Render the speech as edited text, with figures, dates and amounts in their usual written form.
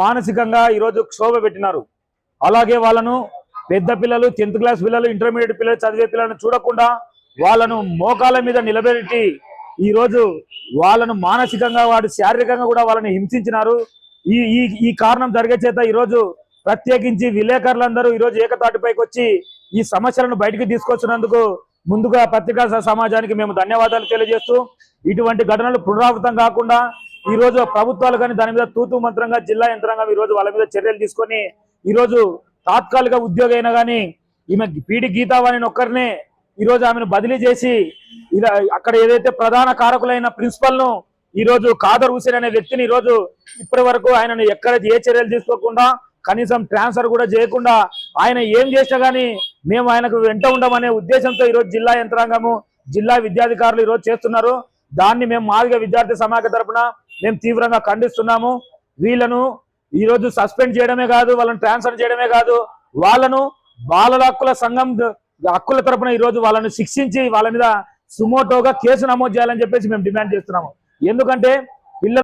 మానసికంగా ఈరోజు క్షోభ పెట్టినారు. అలాగే వాళ్ళను పెద్ద పిల్లలు 10th క్లాస్ పిల్లలు ఇంటర్మీడియట్ పిల్లలు చదివే పిల్లలను చూడకుండా వాళ్ళను మోకాల మీద నిలబెట్టి ఈరోజు వాళ్ళను మానసికంగా శారీరకంగా కూడా వాళ్ళని హింసించినారు. ఈ ఈ ఈ కారణం జరిగే చేత ఈరోజు ప్రత్యేకించి విలేకరులందరూ ఈరోజు ఏకతాటిపైకి వచ్చి ఈ సమస్యలను బయటికి తీసుకొచ్చినందుకు ముందుగా పత్రికా సమాజానికి మేము ధన్యవాదాలు తెలియజేస్తూ ఇటువంటి ఘటనలు పునరావృతం కాకుండా ఈరోజు ప్రభుత్వాలు కానీ దాని మీద తూతు మంత్రంగా జిల్లా యంత్రాంగం ఈరోజు వాళ్ళ మీద చర్యలు తీసుకొని ఈరోజు తాత్కాలిక ఉద్యోగి అయినా కానీ ఈమె పీడి గీతావాణిని ఒక్కరినే ఈరోజు ఆమెను బదిలీ చేసి ఇలా అక్కడ ఏదైతే ప్రధాన కారకులైన ప్రిన్సిపల్ ను ఈరోజు ఖాదర్ హుసేన్ అనే వ్యక్తిని ఈరోజు ఇప్పటి వరకు ఆయనను ఎక్కడ ఏ చర్యలు తీసుకోకుండా కనీసం ట్రాన్స్ఫర్ కూడా చేయకుండా ఆయన ఏం చేసినా కానీ మేము ఆయనకు వెంట ఉండమనే ఉద్దేశంతో ఈరోజు జిల్లా యంత్రాంగము జిల్లా విద్యాధికారులు ఈరోజు చేస్తున్నారు. దాన్ని మేము మాదిగ విద్యార్థి సమాఖ్య తరపున మేము తీవ్రంగా ఖండిస్తున్నాము. వీళ్ళను ఈరోజు సస్పెండ్ చేయడమే కాదు, వాళ్ళని ట్రాన్స్ఫర్ చేయడమే కాదు, వాళ్ళను బాలల హక్కుల సంఘం హక్కుల తరపున ఈరోజు వాళ్ళని శిక్షించి వాళ్ళ మీద సుమోటోగా కేసు నమోదు చేయాలని చెప్పేసి మేము డిమాండ్ చేస్తున్నాము. ఎందుకంటే పిల్లలు